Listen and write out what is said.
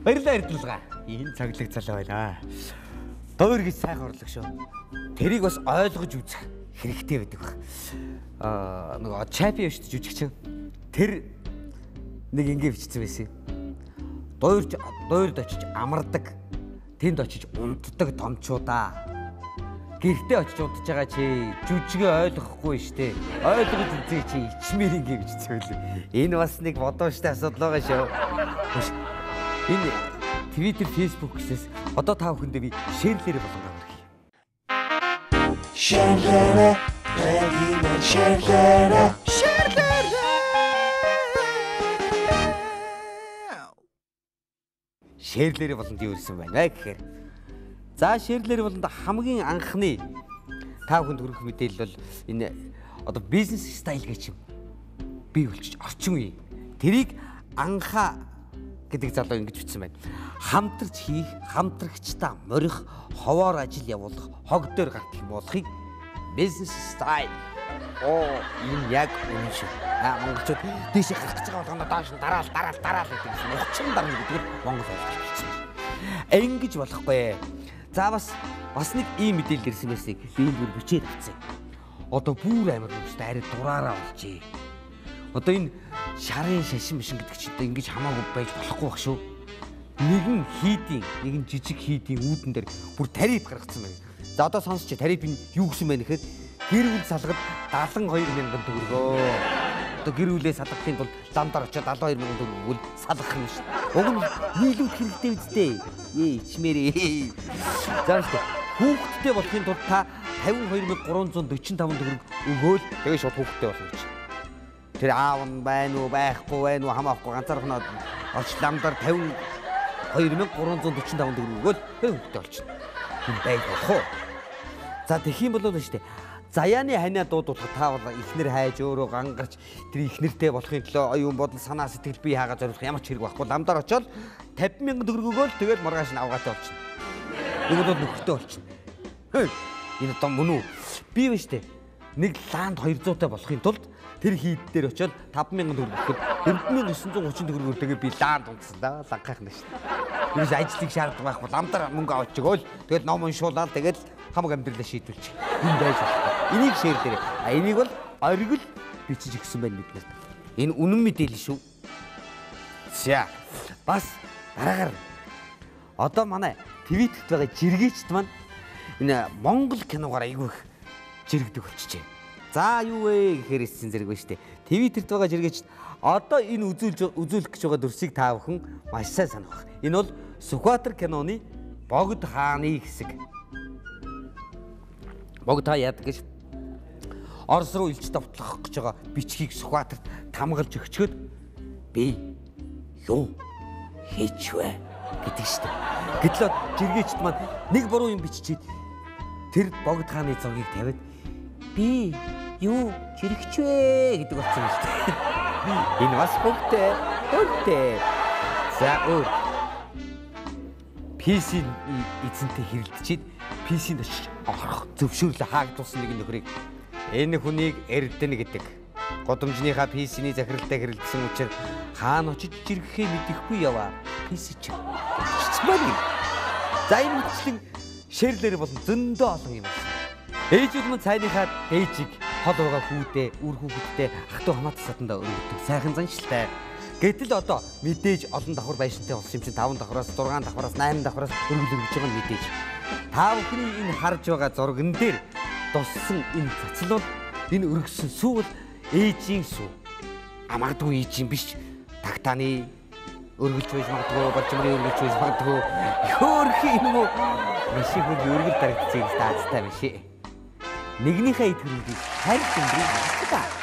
Баярлалаа Эрдэнэлга. Энэ цаглаг залуу байна. Дуур гэж сайхан орлог шүү. Тэрийг бас ойлгож үзэх хэрэгтэй байдаг баг. Нөгөө Чапи шүү дээ жүжигчин. Тэр нэг ингэ бичсэн байсан. Дуурд очиж амардаг. Тэнд очиж унтдаг томчуудаа. Гэртээ очиж унтж байгаа чи жүжигээ ойлгохгүй штэ. Ойлгож үзээ чи ичмэр ингэ бичсэн байлээ. Энэ бас нэг бодооштой асуудал байгаа шүү. Энэ Twitter, Facebook гэсээс одоо та бүхэндээ би шеэрлэрээ болгоно гэх юм. Шеэрлэрээ, шеэрлэрээ. Шеэрлэрээ болонд юу ирсэн байна гэхээр. За шеэрлэрээ болонд хамгийн анхны та бүхэнд хүрэх мэдээлэл бол энэ одоо бизнес стайл гэж юм. Би болчих орчин үе. Тэрийг анхаа гэдэг залуу ингэж бичсэн байна. Хамтарч хийх, хамтрагчтай морих, ховоор ажил явуулах, хог дээр гартал болохыг бизнес стайл. Энэ яг үнэн шүү. Монголчууд дээшээ гарах гэж байгаа болгоно доош нь дараал гэдэг юм. Ухчин дарна гэдэг нь Монгол ойлгож хэлсэн. Ингэж болохгүй. За бас нэг ийм мэдээлэл ирсэн байсыг би бүр бичээд авцсан. Одоо бүр амар хүмүүстэй арай дураараа болжээ. Одоо энэ шарын шашин мишин гэдэг чинь ингэж хамаагүй байж болохгүй бах шүү. Нэгэн жижиг хийдийн үүдэн дээр бүр тариф гаргацсан байна. За одоо сонсч тариф нь юу гэсэн байна гэхэд гэр бүл салгад 72,000 төгрөгөө. Одоо гэр бүлээ салгахын тулд ламдар очоод 72,000 төгрөгөөр салгах юм шүү. Уг нь нийлүүлэх хэрэгтэй үстэй. Ичмэрээ. За шүү. Хүүхдтэй болохын тулд та 52,345 төгрөг өгөөл тэгээ шууд хүүхдтэй болно гэж. Тэр аав нь байна уу, байхгүй байна уу хамаахгүй ганцаархнаа олч ламдар 52,345 төгрөг өгөөл тэр хүүхдтэй болчихно. Энэ байж болох уу? За тэгэх юм бол шүү дээ. Заяаны ханиа дуудуулах та бол ихнэр хайж өөрөө гангарч тэр ихнэртэй болохын төлөө оюун бодол санаа сэтгэл бие хаагаа зориулах ямар ч хэрэг байхгүй. Ламдар очоод 50,000 төгрөг өгөөл тэгэл маргааш нь авгаатай болчихно. Нэг бол нөхөртэй болчихно. Энэ одоо мөн үү? Би ба штэ. Нэг лаанд 200-тай болохын тулд тэр хийд дээр очоод 5,000 төгрөг өгөхөд 4,930 төгрөгөөр тэгээ би лаанд унтсан да. Лаггайхна штэ. Юус ажлыг шаарддаг байхгүй. Ламдар мөнгө авч өгөөл тэгэл ном уншуулаад тэгэл хамаг амьдралаа шийдвүүлчих. Энэ байж байна. Энийг шеэр дээр. Энийг бол оргил бичиж өгсөн байна биднэрт. Энэ үнэн мэдээлэл шүү. За бас дараагаар одоо манай Твиттерт байгаа жиргээчд маань энэ Монгол киногоор айгүй их жиргдэг болчихжээ. За юу вэ гэхээр ирсэн зэрэг байна штэ. Твиттерт байгаа жиргээчд одоо энэ үзүүлэх гэж байгаа дүрсийг та бүхэн маш сайн санах бах. Энэ бол Сүхбаатар киноны Богд хааны хэсэг. Богд хаа яадаг гэж Орос руу илж давтлах гэж байгаа бичгийг Сүхбаатарт тамгалж өгчөөд би юу хийч вэ гэдэг штэ. Гэтэл жиргээчд маань нэг буруу юм биччихээд тэр Богд хааны зургийг тавиад би юу жирэгч вэ гэдэг болсон юм штэ. Энэ бас хөвтэй. За PC эзэнтэй хэрэлдчихэд PC-нд очиж орох зөвшөөрлө хаагдуулсан нэг нөхрийг энэ хүнийг Эрдэнэ гэдэг. Годомжныхаа PC-ний захиралтай хэрэлдсэн учраас хаана очиж жиргэхээ мэдэхгүй яваа. PC ч. За энэ үчлэн шеэрлэр болон зөндөө олон юм байна. Ээжүүд мань цайныхаа ээжийг хол байгаа хүүдээ, үр хүүхэдтэй ах トゥ хамаатан сатандаа өргөдөг. Сайхан заншилтай. Гэтэл одоо мэдээж олон давхар байшинтай болсон юм чинь 5 давхараас 6 давхараас 8 давхараас өргөлөж байгаа нь мэдээж. Та бүхний энэ харж байгаа зурган дээр туссан энэ цацлууд энэ өргөсөн сүү бол ээжийн сүү. Магадгүй ээжийн биш. Тагтааны өргөлж байж магадгүй, болчмрын өргөлж байж магадгүй. Хөөрхий юм уу? Машин хүн өргөл дарагдчихсан таацтай биш ээ. Нэгнийхээ идэвхрийг хайр хүндрийг та